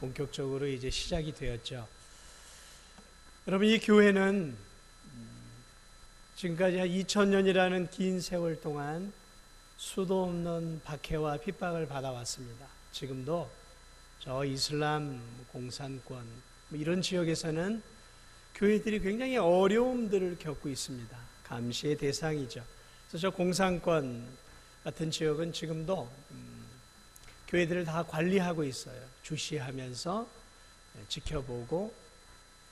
본격적으로 이제 시작이 되었죠. 여러분, 이 교회는 지금까지 한 2000년이라는 긴 세월 동안 수도 없는 박해와 핍박을 받아왔습니다. 지금도 저 이슬람 공산권 이런 지역에서는 교회들이 굉장히 어려움들을 겪고 있습니다. 감시의 대상이죠. 그래서 저 공산권 같은 지역은 지금도 교회들을 다 관리하고 있어요. 주시하면서 지켜보고,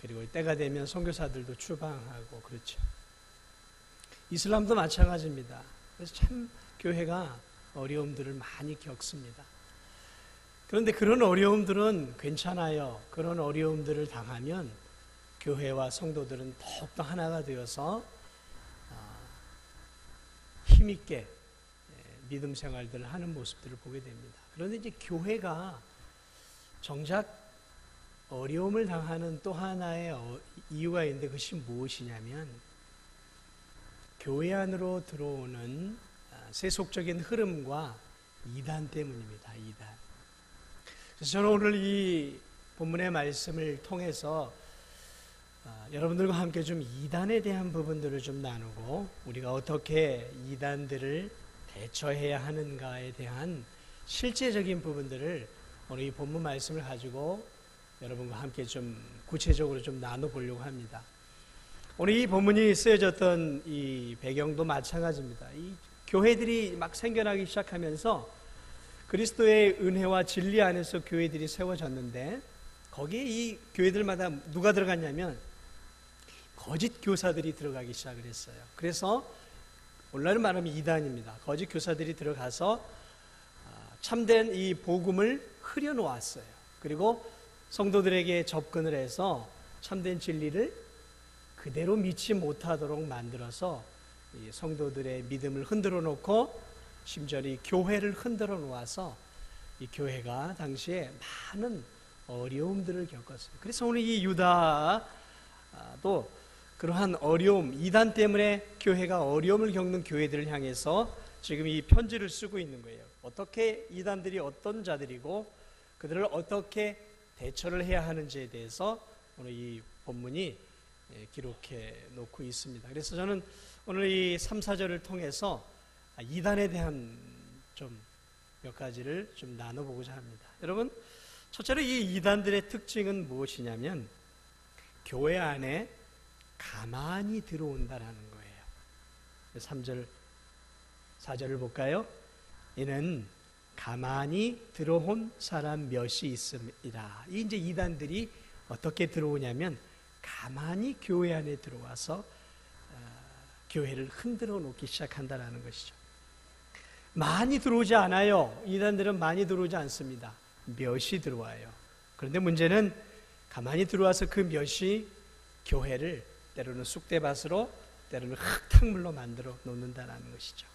그리고 때가 되면 선교사들도 추방하고 그렇죠. 이슬람도 마찬가지입니다. 그래서 참 교회가 어려움들을 많이 겪습니다. 그런데 그런 어려움들은 괜찮아요. 그런 어려움들을 당하면 교회와 성도들은 더욱더 하나가 되어서 힘있게 믿음 생활들을 하는 모습들을 보게 됩니다. 그런데 이제 교회가 정작 어려움을 당하는 또 하나의 이유가 있는데, 그것이 무엇이냐면 교회 안으로 들어오는 세속적인 흐름과 이단 때문입니다. 이단. 그래서 저는 오늘 이 본문의 말씀을 통해서 여러분들과 함께 좀 이단에 대한 부분들을 좀 나누고, 우리가 어떻게 이단들을 대처해야 하는가에 대한 실제적인 부분들을 오늘 이 본문 말씀을 가지고 여러분과 함께 좀 구체적으로 좀 나눠보려고 합니다. 오늘 이 본문이 쓰여졌던 이 배경도 마찬가지입니다. 이 교회들이 막 생겨나기 시작하면서 그리스도의 은혜와 진리 안에서 교회들이 세워졌는데, 거기에 이 교회들마다 누가 들어갔냐면 거짓 교사들이 들어가기 시작을 했어요. 그래서 오늘날 말하면 이단입니다. 거짓 교사들이 들어가서 참된 이 복음을 흐려놓았어요. 그리고 성도들에게 접근을 해서 참된 진리를 그대로 믿지 못하도록 만들어서 이 성도들의 믿음을 흔들어 놓고, 심지어 이 교회를 흔들어 놓아서 이 교회가 당시에 많은 어려움들을 겪었어요. 그래서 오늘 이 유다도 그러한 어려움, 이단 때문에 교회가 어려움을 겪는 교회들을 향해서 지금 이 편지를 쓰고 있는 거예요. 어떻게 이단들이 어떤 자들이고 그들을 어떻게 대처를 해야 하는지에 대해서 오늘 이 본문이 기록해 놓고 있습니다. 그래서 저는 오늘 이 3, 4절을 통해서 이단에 대한 좀 몇 가지를 좀 나눠보고자 합니다. 여러분, 첫째로 이 이단들의 특징은 무엇이냐면 교회 안에 가만히 들어온다라는 거예요. 3절, 4절을 볼까요? 이는 가만히 들어온 사람 몇이 있음이라. 이 이제 이단들이 어떻게 들어오냐면 가만히 교회 안에 들어와서 교회를 흔들어 놓기 시작한다라는 것이죠. 많이 들어오지 않아요. 이단들은 많이 들어오지 않습니다. 몇이 들어와요. 그런데 문제는 가만히 들어와서 그 몇이 교회를 때로는 쑥대밭으로, 때로는 흙탕물로 만들어 놓는다는 것이죠.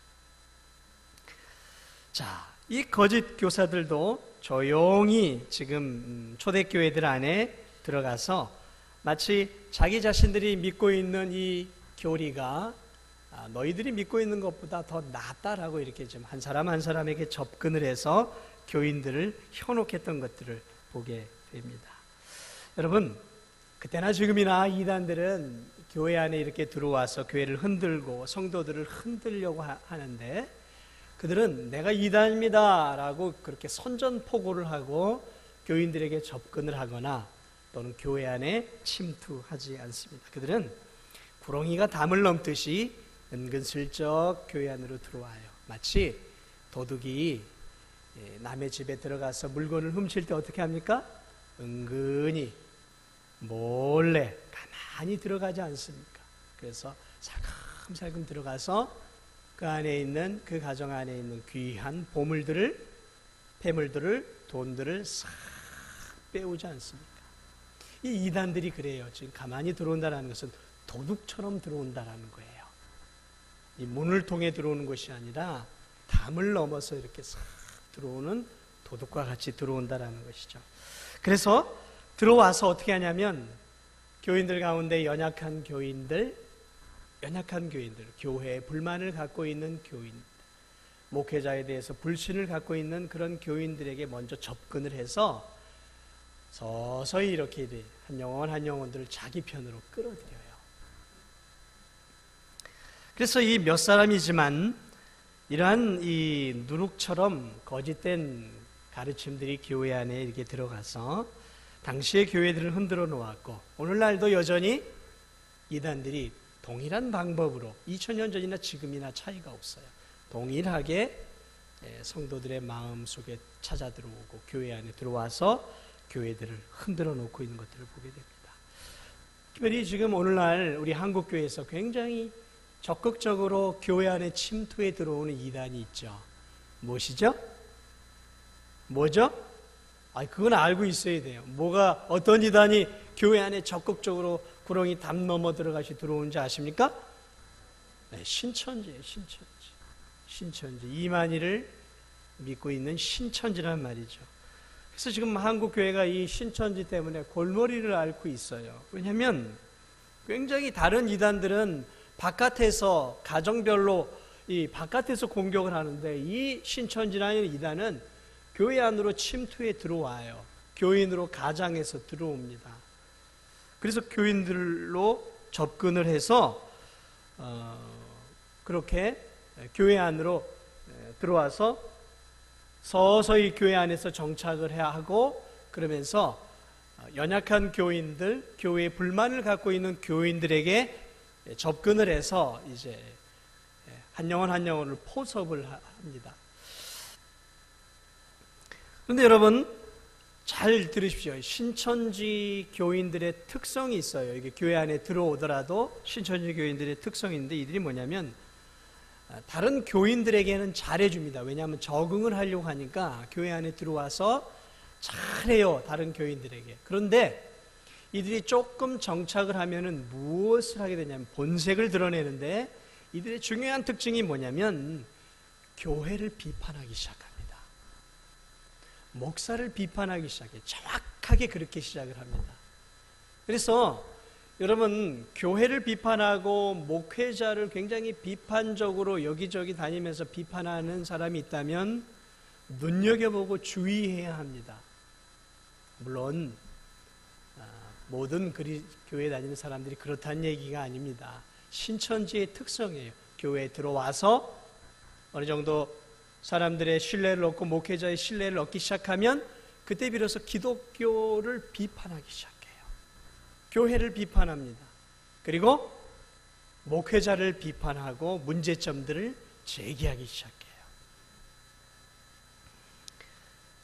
자, 이 거짓 교사들도 조용히 지금 초대교회들 안에 들어가서 마치 자기 자신들이 믿고 있는 이 교리가 너희들이 믿고 있는 것보다 더 낫다라고 이렇게 좀 한 사람 한 사람에게 접근을 해서 교인들을 현혹했던 것들을 보게 됩니다. 여러분, 그때나 지금이나 이단들은 교회 안에 이렇게 들어와서 교회를 흔들고 성도들을 흔들려고 하는데, 그들은 내가 이단입니다 라고 그렇게 선전포고를 하고 교인들에게 접근을 하거나 또는 교회 안에 침투하지 않습니다. 그들은 구렁이가 담을 넘듯이 은근슬쩍 교회 안으로 들어와요. 마치 도둑이 남의 집에 들어가서 물건을 훔칠 때 어떻게 합니까? 은근히 몰래 가만히 들어가지 않습니까? 그래서 살금살금 들어가서 그 안에 있는, 그 가정 안에 있는 귀한 보물들을, 폐물들을, 돈들을 싹 빼오지 않습니까? 이 이단들이 그래요. 지금 가만히 들어온다는 것은 도둑처럼 들어온다는 거예요. 이 문을 통해 들어오는 것이 아니라 담을 넘어서 이렇게 싹 들어오는 도둑과 같이 들어온다는 것이죠. 그래서 들어와서 어떻게 하냐면 교인들 가운데 연약한 교인들, 교회에 불만을 갖고 있는 교인, 목회자에 대해서 불신을 갖고 있는 그런 교인들에게 먼저 접근을 해서 서서히 이렇게 한 영혼 한 영혼들을 자기 편으로 끌어들여요. 그래서 이 몇 사람이지만 이러한 이 누룩처럼 거짓된 가르침들이 교회 안에 이렇게 들어가서 당시의 교회들을 흔들어 놓았고, 오늘날도 여전히 이단들이 동일한 방법으로 2000년 전이나 지금이나 차이가 없어요. 동일하게 성도들의 마음 속에 찾아 들어오고 교회 안에 들어와서 교회들을 흔들어 놓고 있는 것들을 보게 됩니다. 특별히 지금 오늘날 우리 한국교회에서 굉장히 적극적으로 교회 안에 침투해 들어오는 이단이 있죠. 무엇이죠? 뭐죠? 그건 알고 있어야 돼요. 어떤 이단이 교회 안에 적극적으로 구렁이 담 넘어 들어가시 들어오는지 아십니까? 네, 신천지예요. 신천지. 이만희를 믿고 있는 신천지란 말이죠. 그래서 지금 한국교회가 이 신천지 때문에 골머리를 앓고 있어요. 왜냐하면 굉장히 다른 이단들은 바깥에서 가정별로 이 바깥에서 공격을 하는데, 이 신천지라는 이단은 교회 안으로 침투해 들어와요. 교인으로 가장해서 들어옵니다. 그래서 교인들로 접근을 해서 그렇게 교회 안으로 들어와서 서서히 교회 안에서 정착을 해야 하고, 그러면서 연약한 교인들, 교회에 불만을 갖고 있는 교인들에게 접근을 해서 이제 한 영혼 한 영혼을 포섭을 합니다. 그런데 여러분 잘 들으십시오. 신천지 교인들의 특성이 있어요. 이게 교회 안에 들어오더라도 신천지 교인들의 특성인데, 이들이 뭐냐면 다른 교인들에게는 잘해줍니다. 왜냐하면 적응을 하려고 하니까 교회 안에 들어와서 잘해요, 다른 교인들에게. 그런데 이들이 조금 정착을 하면은 무엇을 하게 되냐면 본색을 드러내는데, 이들의 중요한 특징이 뭐냐면 교회를 비판하기 시작합니다. 목사를 비판하기 시작해요. 정확하게 그렇게 시작을 합니다. 그래서 여러분, 교회를 비판하고 목회자를 굉장히 비판적으로 여기저기 다니면서 비판하는 사람이 있다면 눈여겨보고 주의해야 합니다. 물론 모든 교회 다니는 사람들이 그렇다는 얘기가 아닙니다. 신천지의 특성이에요. 교회에 들어와서 어느 정도 사람들의 신뢰를 얻고 목회자의 신뢰를 얻기 시작하면 그때 비로소 기독교를 비판하기 시작해요. 교회를 비판합니다. 그리고 목회자를 비판하고 문제점들을 제기하기 시작해요.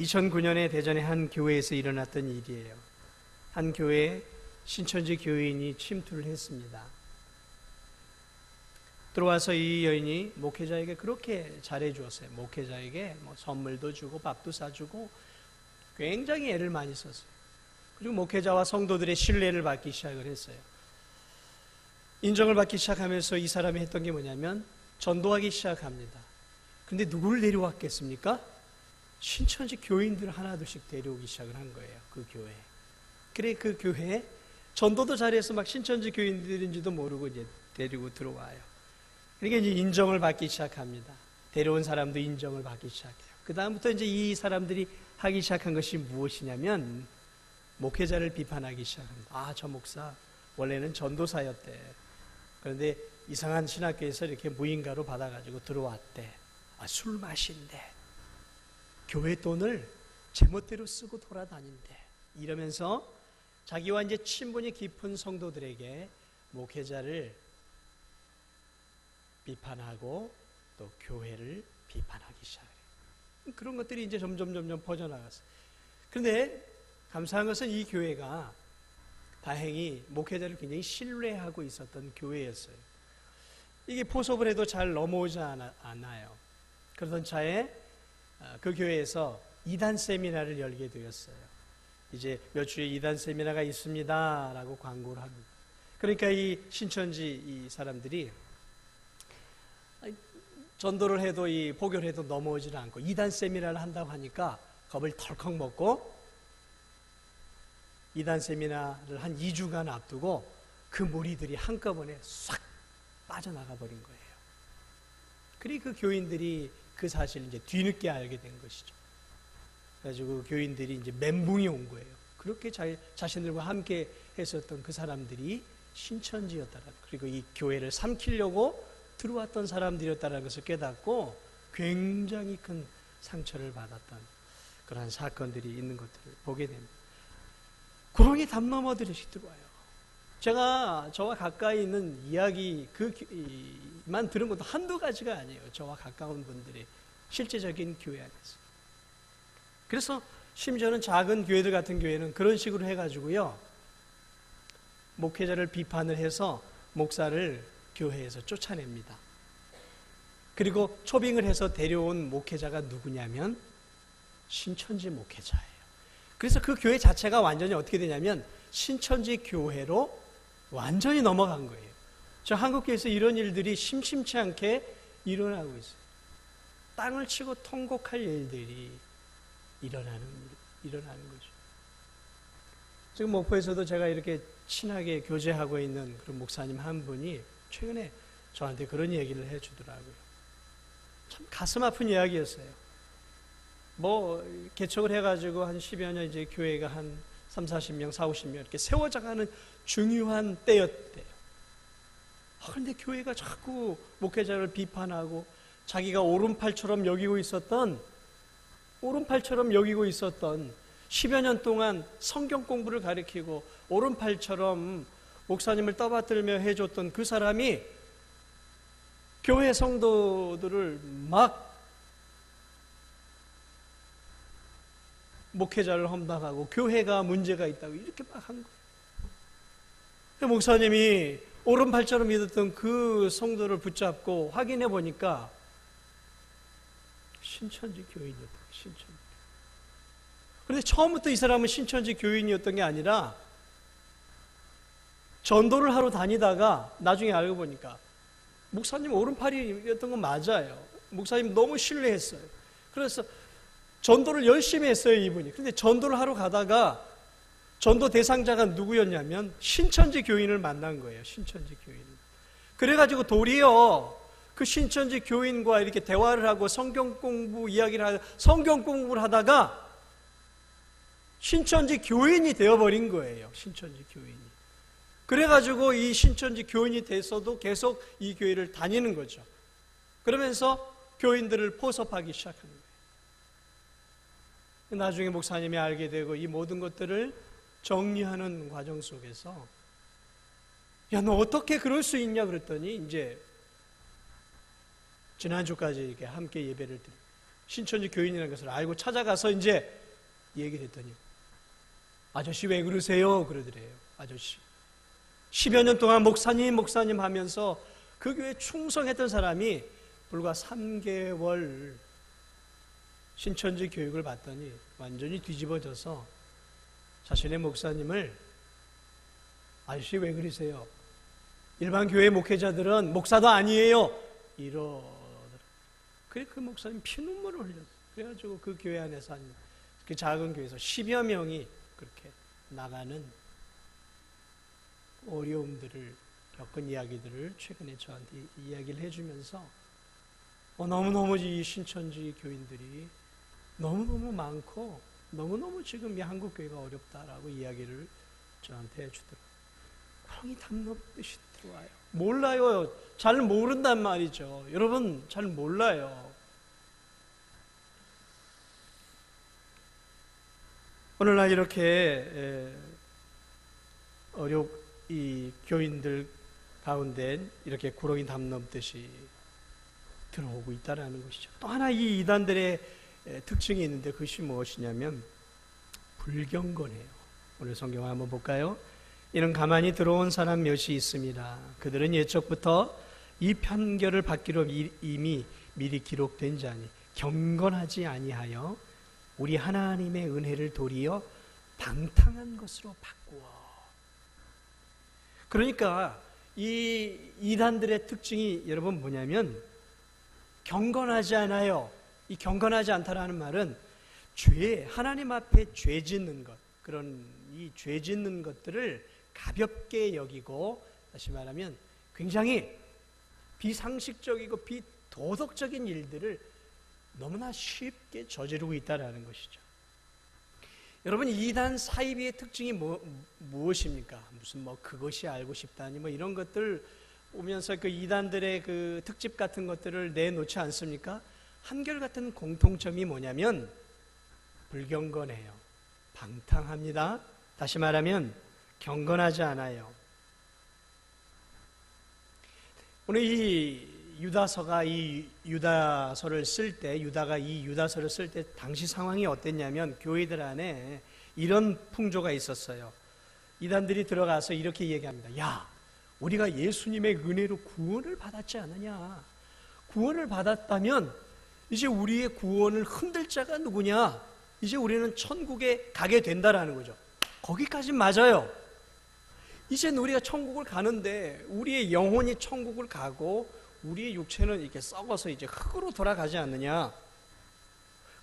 2009년에 대전의 한 교회에서 일어났던 일이에요. 한 교회에 신천지 교인이 침투를 했습니다. 들어와서 이 여인이 목회자에게 그렇게 잘해 주었어요. 목회자에게 선물도 주고 밥도 사주고 굉장히 애를 많이 썼어요. 그리고 목회자와 성도들의 신뢰를 받기 시작을 했어요. 인정을 받기 시작하면서 이 사람이 했던 게 뭐냐면 전도하기 시작합니다. 그런데 누구를 데려왔겠습니까? 신천지 교인들 하나둘씩 데려오기 시작을 한 거예요. 그 교회에. 그래, 그 교회에 전도도 잘해서 막 신천지 교인들인지도 모르고 이제 데리고 들어와요. 그러니까 이제 인정을 받기 시작합니다. 데려온 사람도 인정을 받기 시작해요. 그 다음부터 이제 이 사람들이 하기 시작한 것이 무엇이냐면 목회자를 비판하기 시작합니다. 저 목사 원래는 전도사였대. 그런데 이상한 신학교에서 이렇게 무인가로 받아가지고 들어왔대. 술 마신대. 교회 돈을 제멋대로 쓰고 돌아다닌대. 이러면서 자기와 이제 친분이 깊은 성도들에게 목회자를 비판하고 또 교회를 비판하기 시작해요. 그런 것들이 이제 점점 퍼져나갔어요. 그런데 감사한 것은 이 교회가 다행히 목회자를 굉장히 신뢰하고 있었던 교회였어요. 이게 포섭을 해도 잘 넘어오지 않아요. 그러던 차에 그 교회에서 이단 세미나를 열게 되었어요. 이제 몇 주에 이단 세미나가 있습니다 라고 광고를 합니다. 그러니까 이 신천지 이 사람들이 전도를 해도 이 포교를 해도 넘어오지는 않고 이단 세미나를 한다고 하니까 겁을 털컥 먹고 이단 세미나를 한 2주간 앞두고 그 무리들이 한꺼번에 싹 빠져나가 버린 거예요. 그리고 그 교인들이 그 사실을 이제 뒤늦게 알게 된 것이죠. 그래가지고 교인들이 이제 멘붕이 온 거예요. 그렇게 자신들과 함께 했었던 그 사람들이 신천지였다라는, 그리고 이 교회를 삼키려고 들어왔던 사람들이었다는 것을 깨닫고 굉장히 큰 상처를 받았던 그러한 사건들이 있는 것들을 보게 됩니다. 구렁이 담 넘어들이 들어와요. 제가 저와 가까이 있는 이야기 그만 들은 것도 한두 가지가 아니에요. 저와 가까운 분들의 실제적인 교회 안에서. 그래서 심지어는 작은 교회들 같은 교회는 그런 식으로 해가지고요, 목회자를 비판을 해서 목사를 교회에서 쫓아냅니다. 그리고 초빙을 해서 데려온 목회자가 누구냐면 신천지 목회자예요. 그래서 그 교회 자체가 완전히 어떻게 되냐면 신천지 교회로 완전히 넘어간 거예요. 저 한국교회에서 이런 일들이 심심치 않게 일어나고 있어요. 땅을 치고 통곡할 일들이 일어나는 거죠. 지금 목포에서도 제가 이렇게 친하게 교제하고 있는 그런 목사님 한 분이 최근에 저한테 그런 얘기를 해주더라고요. 참 가슴 아픈 이야기였어요. 개척을 해가지고 한 10여 년 이제 교회가 한 30-40명, 40-50명 이렇게 세워져가는 중요한 때였대요. 그런데 교회가 자꾸 목회자를 비판하고 자기가 오른팔처럼 여기고 있었던 10여 년 동안 성경 공부를 가르치고 오른팔처럼 목사님을 떠받들며 해줬던 그 사람이 교회 성도들을 막 목회자를 험담하고 교회가 문제가 있다고 이렇게 막 한 거예요. 목사님이 오른팔처럼 믿었던 그 성도를 붙잡고 확인해 보니까 신천지 교인이었다. 신천지. 그런데 처음부터 이 사람은 신천지 교인이었던 게 아니라 전도를 하러 다니다가 나중에 알고 보니까 목사님 오른팔이었던 건 맞아요. 목사님 너무 신뢰했어요. 그래서 전도를 열심히 했어요, 이분이. 그런데 전도를 하러 가다가 전도 대상자가 누구였냐면 신천지 교인을 만난 거예요. 신천지 교인. 그래가지고 도리어 그 신천지 교인과 이렇게 대화를 하고 성경 공부를 하다가 신천지 교인이 되어버린 거예요. 신천지 교인이. 그래가지고 이 신천지 교인이 돼서도 계속 이 교회를 다니는 거죠. 그러면서 교인들을 포섭하기 시작하는 거예요. 나중에 목사님이 알게 되고 이 모든 것들을 정리하는 과정 속에서 야, 너 어떻게 그럴 수 있냐 그랬더니 이제 지난주까지 이렇게 함께 예배를 드리고 신천지 교인이라는 것을 알고 찾아가서 이제 얘기를 했더니 아저씨 왜 그러세요? 그러더래요. 아저씨 10여 년 동안 목사님 하면서 그 교회에 충성했던 사람이 불과 3개월 신천지 교육을 받더니 완전히 뒤집어져서 자신의 목사님을 아저씨 왜 그러세요? 일반 교회 목회자들은 목사도 아니에요. 이러더라고요. 그래 그 목사님 피눈물을 흘렸어요. 그래가지고 그 교회 안에서 그 작은 교회에서 10여 명이 그렇게 나가는 어려움들을 겪은 이야기들을 최근에 저한테 이야기를 해주면서 너무너무 이 신천지 교인들이 너무너무 많고 너무너무 지금 이 한국 교회가 어렵다라고 이야기를 저한테 해주더라고요. 구렁이 담 넘듯이 들어와요. 몰라요. 잘 모른단 말이죠. 여러분 잘 몰라요. 오늘날 이렇게 이 교인들 가운데 이렇게 구렁이 담 넘듯이 들어오고 있다는 것이죠. 또 하나 이 이단들의 특징이 있는데 그것이 무엇이냐면 불경건해요. 오늘 성경을 한번 볼까요? 이는 가만히 들어온 사람 몇이 있습니다. 그들은 예적부터 이 판결을 받기로 이미 미리 기록된 자니 경건하지 아니하여 우리 하나님의 은혜를 도리어 방탕한 것으로 바꾸어. 그러니까 이 이단들의 특징이 여러분 뭐냐면 경건하지 않아요. 이 경건하지 않다라는 말은 하나님 앞에 죄 짓는 것, 그런 이 죄 짓는 것들을 가볍게 여기고, 다시 말하면 굉장히 비상식적이고 비도덕적인 일들을 너무나 쉽게 저지르고 있다는 것이죠. 여러분, 이단 사이비의 특징이 무엇입니까? 무슨 그것이 알고 싶다니 이런 것들 보면서 그 이단들의 그 특집 같은 것들을 내놓지 않습니까? 한결같은 공통점이 뭐냐면 불경건해요. 방탕합니다. 다시 말하면 경건하지 않아요. 오늘 이 유다서가 이 유다서를 쓸 때, 유다가 이 유다서를 쓸 때 당시 상황이 어땠냐면 교회들 안에 이런 풍조가 있었어요. 이단들이 들어가서 이렇게 얘기합니다. 야, 우리가 예수님의 은혜로 구원을 받았지 않느냐? 구원을 받았다면 이제 우리의 구원을 흔들 자가 누구냐? 이제 우리는 천국에 가게 된다라는 거죠. 거기까지 맞아요. 이제 우리가 천국을 가는데 우리의 영혼이 천국을 가고 우리의 육체는 이렇게 썩어서 이제 흙으로 돌아가지 않느냐?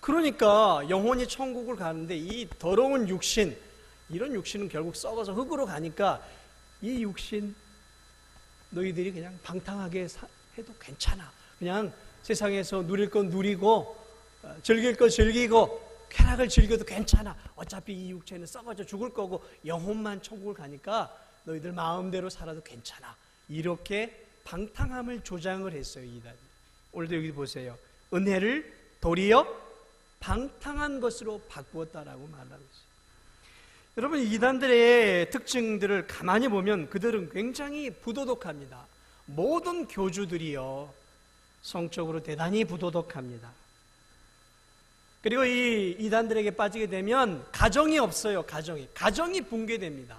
그러니까 영혼이 천국을 가는데 이 더러운 육신, 이런 육신은 결국 썩어서 흙으로 가니까 이 육신 너희들이 그냥 방탕하게 해도 괜찮아. 그냥 세상에서 누릴 건 누리고 즐길 거 즐기고 쾌락을 즐겨도 괜찮아. 어차피 이 육체는 썩어져 죽을 거고 영혼만 천국을 가니까 너희들 마음대로 살아도 괜찮아. 이렇게 방탕함을 조장을 했어요, 이단이. 오늘도 여기 보세요. 은혜를 도리어 방탕한 것으로 바꾸었다라고 말하고 있어요. 여러분, 이단들의 특징들을 가만히 보면 그들은 굉장히 부도덕합니다. 모든 교주들이요, 성적으로 대단히 부도덕합니다. 그리고 이 이단들에게 빠지게 되면 가정이 없어요. 가정이 붕괴됩니다.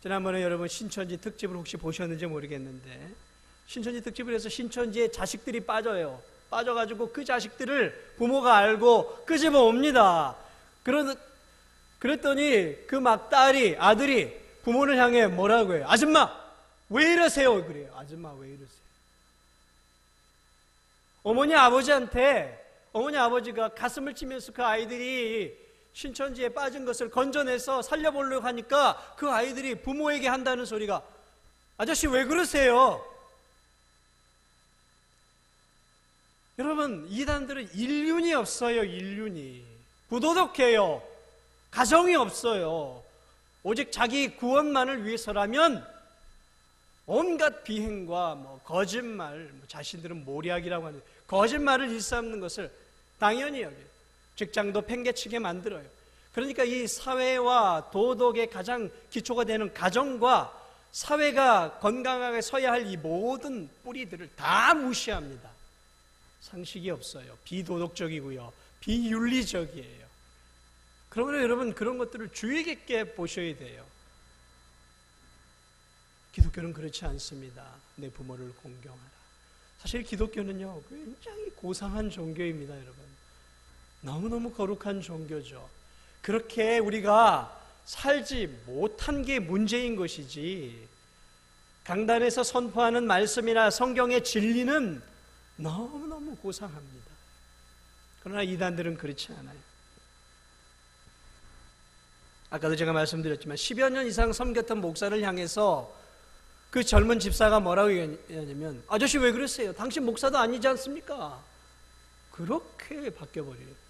지난번에 여러분 신천지 특집을 혹시 보셨는지 모르겠는데, 신천지 특집을 해서 신천지에 자식들이 빠져가지고 그 자식들을 부모가 알고 끄집어 옵니다. 그랬더니 그 아들이 부모를 향해 뭐라고 해요? 아줌마 왜 이러세요? 그래요. 아줌마 왜 이러세요? 어머니 아버지가 가슴을 치면서 그 아이들이 신천지에 빠진 것을 건져내서 살려보려고 하니까 그 아이들이 부모에게 한다는 소리가, 아저씨 왜 그러세요? 여러분, 이단들은 인륜이 없어요. 인륜이 부도덕해요. 가정이 없어요. 오직 자기 구원만을 위해서라면 온갖 비행과 거짓말, 자신들은 모략이라고 하는 거짓말을 일삼는 것을 당연히 여겨요. 직장도 팽개치게 만들어요. 그러니까 이 사회와 도덕의 가장 기초가 되는 가정과 사회가 건강하게 서야 할 이 모든 뿌리들을 다 무시합니다. 상식이 없어요. 비도덕적이고요. 비윤리적이에요. 그러므로 여러분, 그런 것들을 주의 깊게 보셔야 돼요. 기독교는 그렇지 않습니다. 내 부모를 공경하라. 사실 기독교는요, 굉장히 고상한 종교입니다, 여러분. 너무너무 거룩한 종교죠. 그렇게 우리가 살지 못한 게 문제인 것이지, 강단에서 선포하는 말씀이나 성경의 진리는 너무너무 고상합니다. 그러나 이단들은 그렇지 않아요. 아까도 제가 말씀드렸지만 10여 년 이상 섬겼던 목사를 향해서 그 젊은 집사가 뭐라고 얘기하냐면, 아저씨 왜 그러세요? 당신 목사도 아니지 않습니까? 그렇게 바뀌어버려요.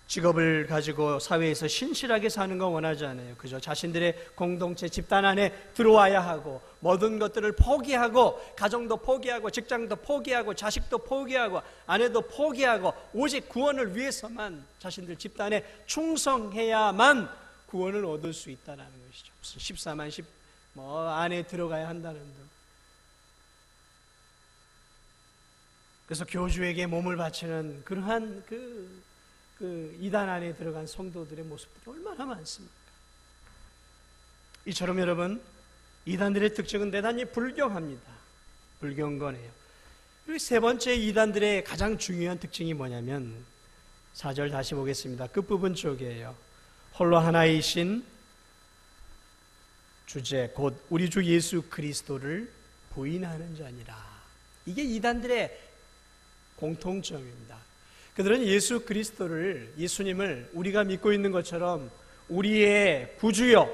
직업을 가지고 사회에서 신실하게 사는 거 원하지 않아요. 그저 자신들의 공동체 집단 안에 들어와야 하고, 모든 것들을 포기하고, 가정도 포기하고, 직장도 포기하고, 자식도 포기하고, 아내도 포기하고, 오직 구원을 위해서만 자신들 집단에 충성해야만 구원을 얻을 수 있다는 것이죠. 무슨 14만 10 안에 들어가야 한다는 등. 그래서 교주에게 몸을 바치는 그러한 그 이단 안에 들어간 성도들의 모습들이 얼마나 많습니까? 이처럼 여러분, 이단들의 특징은 대단히 불경합니다. 불경건해요. 그리고 세 번째 이단들의 가장 중요한 특징이 뭐냐면 4절 다시 보겠습니다. 끝부분 쪽이에요. 홀로 하나이신 주제 곧 우리 주 예수 그리스도를 부인하는 자니라. 이게 이단들의 공통점입니다. 그들은 예수 그리스도를, 예수님을 우리가 믿고 있는 것처럼 우리의 구주요,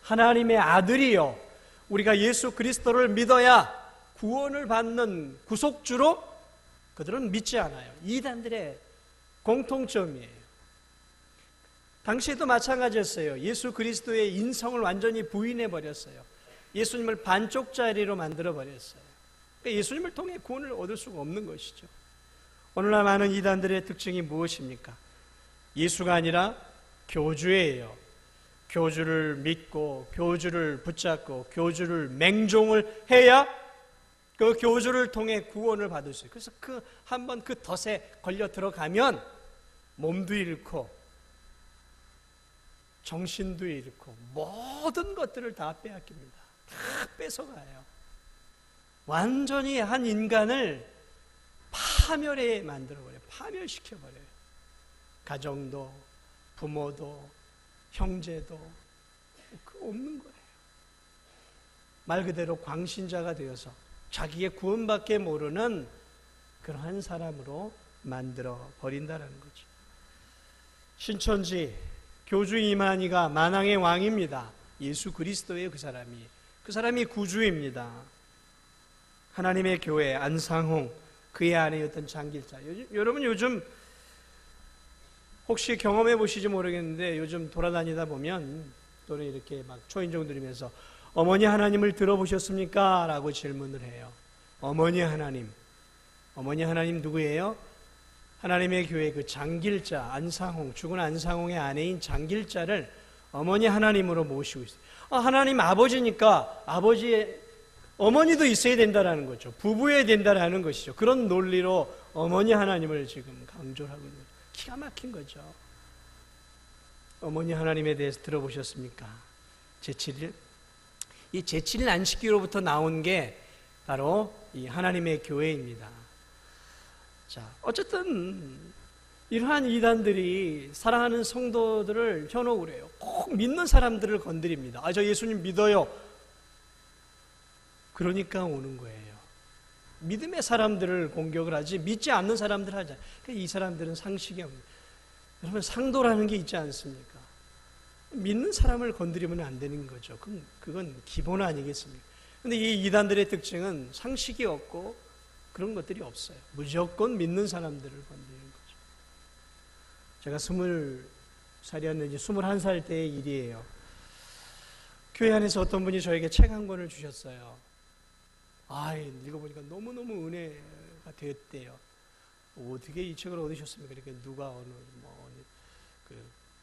하나님의 아들이요, 우리가 예수 그리스도를 믿어야 구원을 받는 구속주로 그들은 믿지 않아요. 이단들의 공통점이에요. 당시에도 마찬가지였어요. 예수 그리스도의 인성을 완전히 부인해 버렸어요. 예수님을 반쪽짜리로 만들어 버렸어요. 그러니까 예수님을 통해 구원을 얻을 수가 없는 것이죠. 오늘날 많은 이단들의 특징이 무엇입니까? 예수가 아니라 교주예요. 교주를 믿고 교주를 붙잡고 교주를 맹종을 해야 그 교주를 통해 구원을 받을 수 있어요. 그래서 한번 그 덫에 걸려 들어가면 몸도 잃고 정신도 잃고 모든 것들을 다 빼앗깁니다. 다 뺏어가요. 완전히 한 인간을 파멸에 만들어버려요. 파멸시켜버려요. 가정도 부모도 형제도 없는 거예요. 말 그대로 광신자가 되어서 자기의 구원밖에 모르는 그러한 사람으로 만들어 버린다는 거죠. 신천지 교주 이만희가 만왕의 왕입니다. 예수 그리스도의 그 사람이 구주입니다. 하나님의 교회 안상홍 그의 아내였던 장길자. 여러분 요즘 혹시 경험해 보시지 모르겠는데 요즘 돌아다니다 보면 또는 이렇게 막 초인종 드리면서 어머니 하나님을 들어보셨습니까? 라고 질문을 해요. 어머니 하나님 누구예요? 하나님의 교회 그 장길자 안상홍, 죽은 안상홍의 아내인 장길자를 어머니 하나님으로 모시고 있어요. 하나님 아버지니까 아버지의 어머니도 있어야 된다라는 거죠. 부부여야 된다라는 것이죠. 그런 논리로 어머니 하나님을 지금 강조를 하고 있는 거죠. 기가 막힌 거죠. 어머니 하나님에 대해서 들어보셨습니까? 제7일 이 제7일 안식기로부터 나온 게 바로 이 하나님의 교회입니다. 자, 어쨌든 이러한 이단들이 사랑하는 성도들을 현혹을 해요. 꼭 믿는 사람들을 건드립니다. 저 예수님 믿어요. 그러니까 오는 거예요. 믿음의 사람들을 공격을 하지 믿지 않는 사람들을 하지. 그러니까 이 사람들은 상식이 없는. 여러분 상도라는 게 있지 않습니까? 믿는 사람을 건드리면 안 되는 거죠. 그건 기본 아니겠습니까? 근데 이 이단들의 특징은 상식이 없고 그런 것들이 없어요. 무조건 믿는 사람들을 건드리는 거죠. 제가 20살이었는지 21살 때의 일이에요. 교회 안에서 어떤 분이 저에게 책 한 권을 주셨어요. 읽어보니까 너무너무 은혜가 되었대요. 어떻게 이 책을 얻으셨습니까? 그러니까 누가 그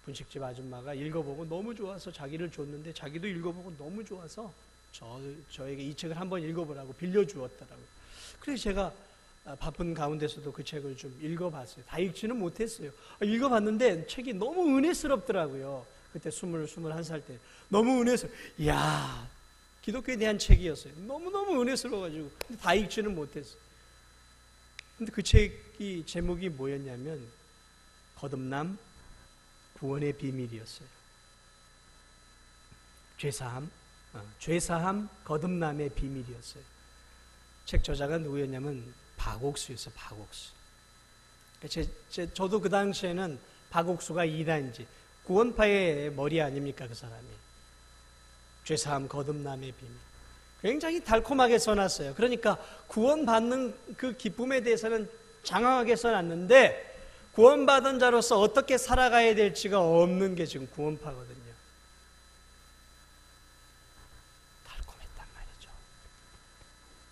분식집 아줌마가 읽어보고 너무 좋아서 자기를 줬는데 자기도 읽어보고 너무 좋아서 저에게 이 책을 한번 읽어보라고 빌려주었더라고요. 그래서 제가 바쁜 가운데서도 그 책을 좀 읽어봤어요. 다 읽지는 못했어요. 읽어봤는데 책이 너무 은혜스럽더라고요. 그때 21살 때 너무 은혜스러워. 이야, 기독교에 대한 책이었어요. 너무너무 은혜스러워가지고 다 읽지는 못했어요. 근데 그 책이 제목이 뭐였냐면 거듭남 구원의 비밀이었어요. 죄사함 거듭남의 비밀이었어요. 책 저자가 누구였냐면 박옥수였어요. 박옥수. 저도 그 당시에는 박옥수가 이단인지 구원파의 머리 아닙니까 그 사람이. 죄사함 거듭남의 비밀. 굉장히 달콤하게 써놨어요. 그러니까 구원받는 그 기쁨에 대해서는 장황하게 써놨는데 구원받은 자로서 어떻게 살아가야 될지가 없는 게 지금 구원파거든요. 달콤했단 말이죠.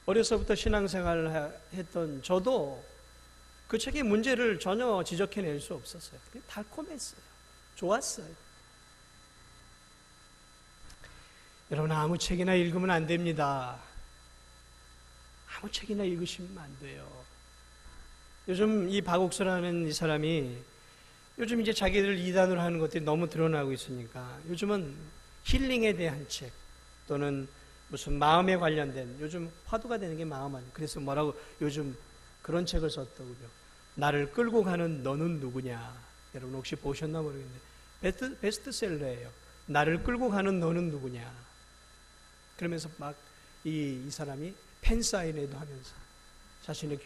어려서부터 신앙생활을 했던 저도 그 책의 문제를 전혀 지적해낼 수 없었어요. 그냥 달콤했어요. 좋았어요. 여러분 아무 책이나 읽으면 안 됩니다. 아무 책이나 읽으시면 안 돼요. 요즘 이 박옥수라는 이 사람이 요즘 이제 자기들 이단으로 하는 것들이 너무 드러나고 있으니까 요즘은 힐링에 대한 책 또는 무슨 마음에 관련된 요즘 화두가 되는 게 마음 아니에요. 그래서 뭐라고 요즘 그런 책을 썼더군요. 나를 끌고 가는 너는 누구냐. 여러분 혹시 보셨나 모르겠는데 베스트셀러예요. 나를 끌고 가는 너는 누구냐. 그러면서 막 이 사람이 팬사인회도 하면서 자신의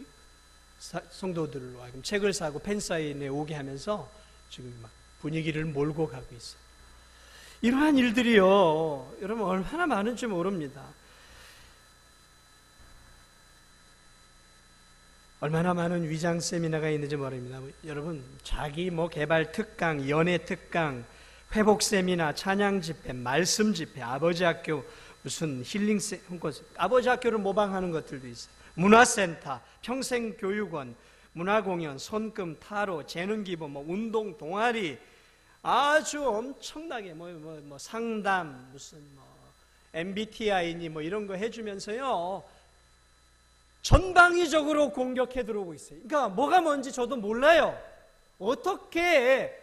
성도들로 하여금 책을 사고 팬사인회에 오게 하면서 지금 막 분위기를 몰고 가고 있어요. 이러한 일들이요, 여러분 얼마나 많은지 모릅니다. 얼마나 많은 위장 세미나가 있는지 모릅니다. 여러분 자기 개발 특강, 연애 특강, 회복 세미나, 찬양 집회, 말씀 집회, 아버지 학교, 무슨 힐링 아버지 학교를 모방하는 것들도 있어요. 문화센터, 평생교육원, 문화공연, 손금, 타로, 재능기부, 운동, 동아리, 아주 엄청나게 상담, 무슨 MBTI니 이런 거 해주면서요, 전방위적으로 공격해 들어오고 있어요. 그러니까 뭐가 뭔지 저도 몰라요. 어떻게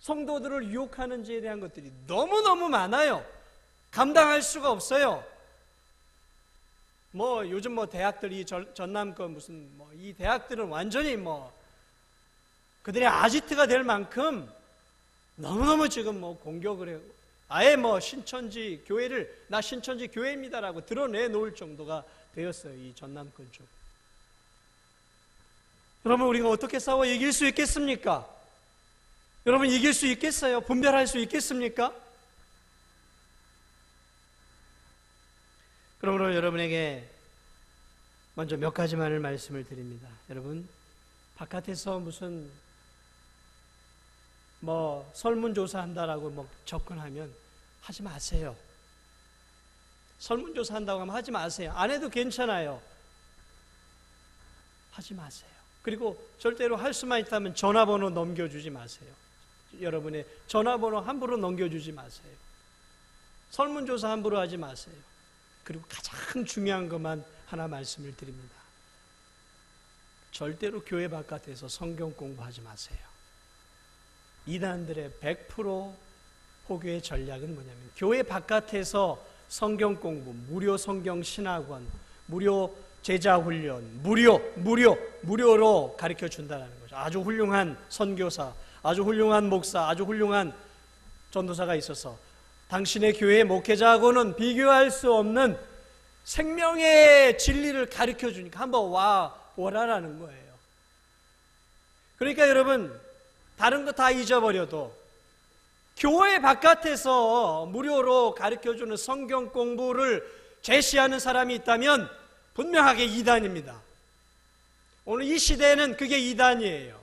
성도들을 유혹하는지에 대한 것들이 너무너무 많아요. 감당할 수가 없어요. 요즘 대학들, 이 전남권 무슨 이 대학들은 완전히 그들의 아지트가 될 만큼 너무너무 지금 공격을 해요. 아예 신천지 교회를 나 신천지 교회입니다라고 드러내 놓을 정도가 되었어요. 이 전남권 쪽. 여러분, 우리가 어떻게 싸워 이길 수 있겠습니까? 여러분, 이길 수 있겠어요? 분별할 수 있겠습니까? 그러므로 여러분에게 먼저 몇 가지만을 말씀을 드립니다. 여러분, 바깥에서 무슨 설문조사한다라고 접근하면 하지 마세요. 설문조사한다고 하면 하지 마세요. 안 해도 괜찮아요. 하지 마세요. 그리고 절대로 할 수만 있다면 전화번호 넘겨주지 마세요. 여러분의 전화번호 함부로 넘겨주지 마세요. 설문조사 함부로 하지 마세요. 그리고 가장 중요한 것만 하나 말씀을 드립니다. 절대로 교회 바깥에서 성경 공부하지 마세요. 이단들의 100% 포교의 전략은 뭐냐면, 교회 바깥에서 성경 공부, 무료 성경 신학원, 무료 제자 훈련, 무료로 가르쳐 준다는 거죠. 아주 훌륭한 선교사, 아주 훌륭한 목사, 아주 훌륭한 전도사가 있어서 당신의 교회 목회자하고는 비교할 수 없는 생명의 진리를 가르쳐 주니까 한번 오라라는 거예요. 그러니까 여러분, 다른 거 다 잊어버려도 교회 바깥에서 무료로 가르쳐주는 성경 공부를 제시하는 사람이 있다면 분명하게 이단입니다. 오늘 이 시대에는 그게 이단이에요.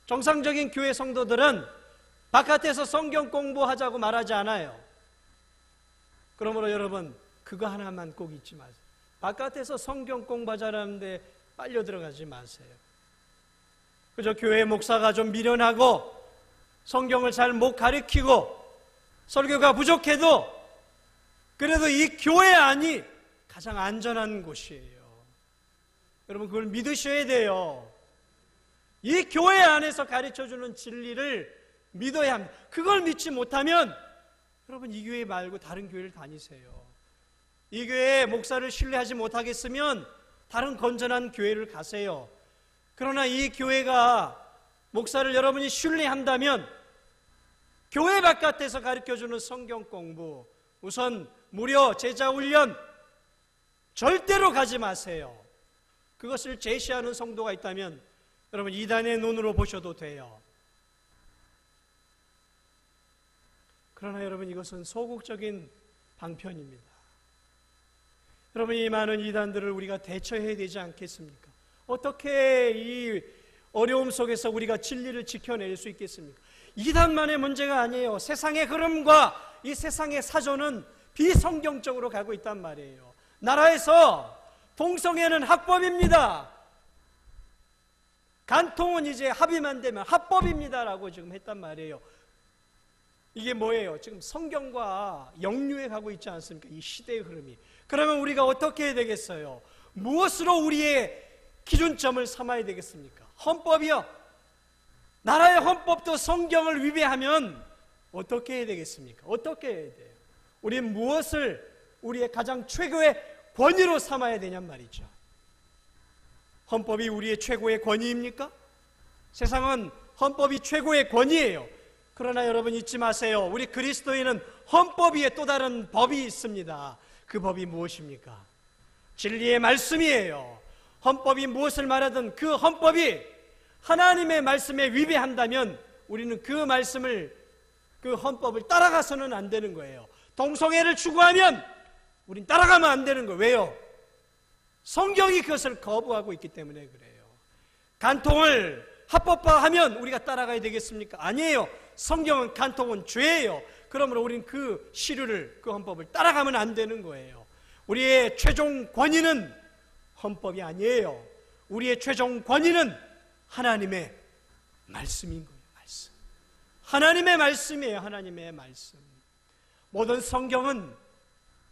정상적인 교회 성도들은 바깥에서 성경 공부하자고 말하지 않아요. 그러므로 여러분, 그거 하나만 꼭 잊지 마세요. 바깥에서 성경 공부하자라는데 빨려 들어가지 마세요. 그저 교회 목사가 좀 미련하고 성경을 잘 못 가르치고 설교가 부족해도 그래도 이 교회 안이 가장 안전한 곳이에요. 여러분, 그걸 믿으셔야 돼요. 이 교회 안에서 가르쳐주는 진리를 믿어야 합니다. 그걸 믿지 못하면 여러분, 이 교회 말고 다른 교회를 다니세요. 이 교회 목사를 신뢰하지 못하겠으면 다른 건전한 교회를 가세요. 그러나 이 교회가 목사를 여러분이 신뢰한다면 교회 바깥에서 가르쳐주는 성경 공부, 우선 무료 제자 훈련 절대로 가지 마세요. 그것을 제시하는 성도가 있다면 여러분, 이단의 눈으로 보셔도 돼요. 그러나 여러분, 이것은 소극적인 방편입니다. 여러분, 이 많은 이단들을 우리가 대처해야 되지 않겠습니까? 어떻게 이 어려움 속에서 우리가 진리를 지켜낼 수 있겠습니까? 이단만의 문제가 아니에요. 세상의 흐름과 이 세상의 사조는 비성경적으로 가고 있단 말이에요. 나라에서 동성애는 합법입니다. 간통은 이제 합의만 되면 합법입니다라고 지금 했단 말이에요. 이게 뭐예요? 지금 성경과 역류해 가고 있지 않습니까? 이 시대의 흐름이. 그러면 우리가 어떻게 해야 되겠어요? 무엇으로 우리의 기준점을 삼아야 되겠습니까? 헌법이요. 나라의 헌법도 성경을 위배하면 어떻게 해야 되겠습니까? 어떻게 해야 돼요? 우리는 무엇을 우리의 가장 최고의 권위로 삼아야 되냔 말이죠. 헌법이 우리의 최고의 권위입니까? 세상은 헌법이 최고의 권위예요. 그러나 여러분, 잊지 마세요. 우리 그리스도인은 헌법 위에 또 다른 법이 있습니다. 그 법이 무엇입니까? 진리의 말씀이에요. 헌법이 무엇을 말하든 그 헌법이 하나님의 말씀에 위배한다면 우리는 그 말씀을, 그 헌법을 따라가서는 안 되는 거예요. 동성애를 추구하면 우린 따라가면 안 되는 거예요. 왜요? 성경이 그것을 거부하고 있기 때문에 그래요. 간통을 합법화하면 우리가 따라가야 되겠습니까? 아니에요. 성경은 간통은 죄예요. 그러므로 우리는 그 시류를, 그 헌법을 따라가면 안 되는 거예요. 우리의 최종 권위는 헌법이 아니에요. 우리의 최종 권위는 하나님의 말씀인 거예요. 말씀. 하나님의 말씀이에요. 하나님의 말씀. 모든 성경은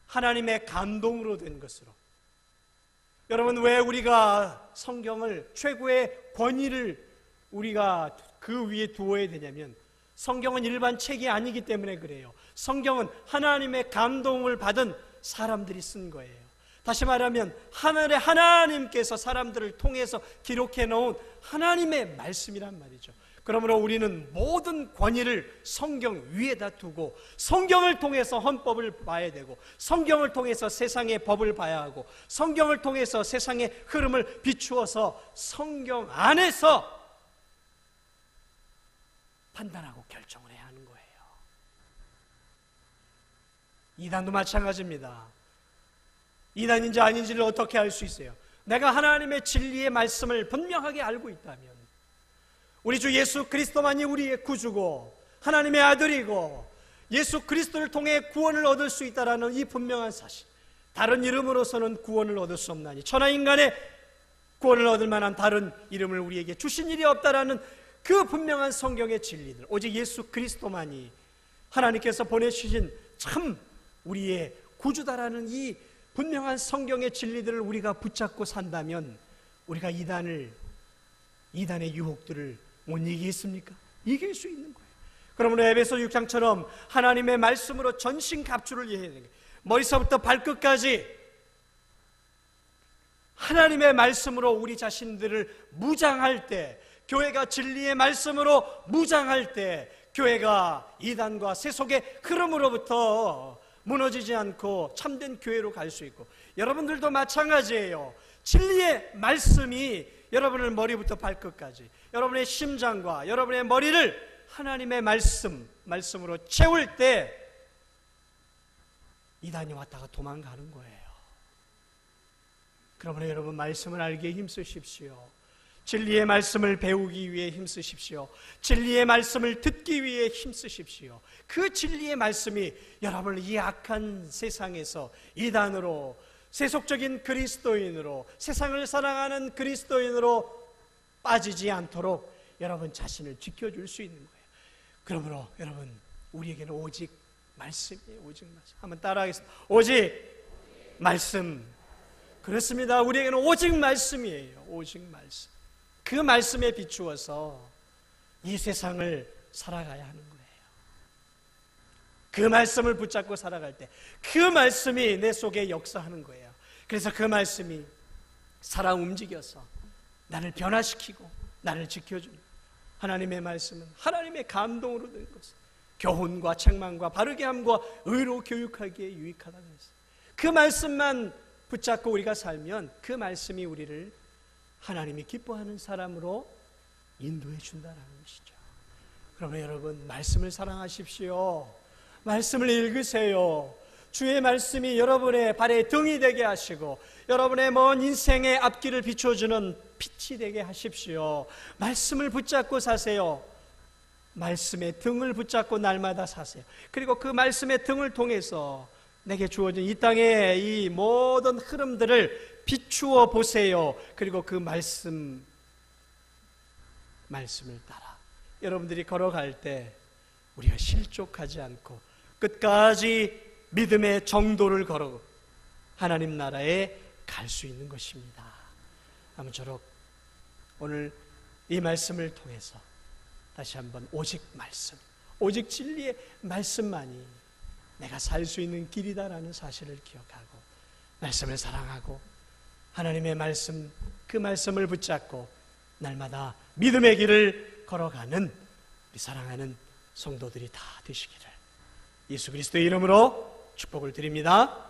하나님의 감동으로 된 것으로. 여러분, 왜 우리가 성경을 최고의 권위를 우리가 그 위에 두어야 되냐면, 성경은 일반 책이 아니기 때문에 그래요. 성경은 하나님의 감동을 받은 사람들이 쓴 거예요. 다시 말하면 하늘의 하나님께서 사람들을 통해서 기록해 놓은 하나님의 말씀이란 말이죠. 그러므로 우리는 모든 권위를 성경 위에다 두고 성경을 통해서 헌법을 봐야 되고, 성경을 통해서 세상의 법을 봐야 하고, 성경을 통해서 세상의 흐름을 비추어서 성경 안에서 판단하고 결정을 해야 하는 거예요. 이단도 마찬가지입니다. 이단인지 아닌지를 어떻게 알 수 있어요? 내가 하나님의 진리의 말씀을 분명하게 알고 있다면, 우리 주 예수 그리스도만이 우리의 구주고 하나님의 아들이고 예수 그리스도를 통해 구원을 얻을 수 있다라는 이 분명한 사실, 다른 이름으로서는 구원을 얻을 수 없나니 천하인간의 구원을 얻을 만한 다른 이름을 우리에게 주신 일이 없다라는 그 분명한 성경의 진리들, 오직 예수 그리스도만이 하나님께서 보내주신 참 우리의 구주다라는 이 분명한 성경의 진리들을 우리가 붙잡고 산다면, 우리가 이단의 유혹들을 못 이기겠습니까? 이길 수 있는 거예요. 그러므로 에베소 6장처럼 하나님의 말씀으로 전신갑주를 해야 되는 거예요. 머리서부터 발끝까지 하나님의 말씀으로 우리 자신들을 무장할 때, 교회가 진리의 말씀으로 무장할 때, 교회가 이단과 세속의 흐름으로부터 무너지지 않고 참된 교회로 갈 수 있고, 여러분들도 마찬가지예요. 진리의 말씀이 여러분을 머리부터 발끝까지, 여러분의 심장과 여러분의 머리를 하나님의 말씀으로 채울 때 이단이 왔다가 도망가는 거예요. 그러므로 여러분, 말씀을 알기에 힘쓰십시오. 진리의 말씀을 배우기 위해 힘쓰십시오. 진리의 말씀을 듣기 위해 힘쓰십시오. 그 진리의 말씀이 여러분을 이 악한 세상에서 이단으로, 세속적인 그리스도인으로, 세상을 사랑하는 그리스도인으로 빠지지 않도록 여러분 자신을 지켜줄 수 있는 거예요. 그러므로 여러분, 우리에게는 오직 말씀이에요. 오직 말씀. 한번 따라하겠습니다. 오직 말씀. 그렇습니다. 우리에게는 오직 말씀이에요. 오직 말씀. 그 말씀에 비추어서 이 세상을 살아가야 하는 거예요. 그 말씀을 붙잡고 살아갈 때 그 말씀이 내 속에 역사하는 거예요. 그래서 그 말씀이 살아 움직여서 나를 변화시키고 나를 지켜주는, 하나님의 말씀은 하나님의 감동으로 된 것을 교훈과 책망과 바르게 함과 의로 교육하기에 유익하다고 했어요. 그 말씀만 붙잡고 우리가 살면 그 말씀이 우리를 하나님이 기뻐하는 사람으로 인도해 준다는 것이죠. 그러면 여러분, 말씀을 사랑하십시오. 말씀을 읽으세요. 주의 말씀이 여러분의 발에 등이 되게 하시고 여러분의 먼 인생의 앞길을 비춰주는 빛이 되게 하십시오. 말씀을 붙잡고 사세요. 말씀의 등을 붙잡고 날마다 사세요. 그리고 그 말씀의 등을 통해서 내게 주어진 이 땅의 이 모든 흐름들을 비추어 보세요. 그리고 그 말씀을 따라 여러분들이 걸어갈 때 우리가 실족하지 않고 끝까지 믿음의 정도를 걸어 하나님 나라에 갈 수 있는 것입니다. 아무쪼록 오늘 이 말씀을 통해서 다시 한번 오직 말씀, 오직 진리의 말씀만이 내가 살 수 있는 길이다라는 사실을 기억하고 말씀을 사랑하고 하나님의 말씀, 그 말씀을 붙잡고 날마다 믿음의 길을 걸어가는 우리 사랑하는 성도들이 다 되시기를 예수 그리스도의 이름으로 축복을 드립니다.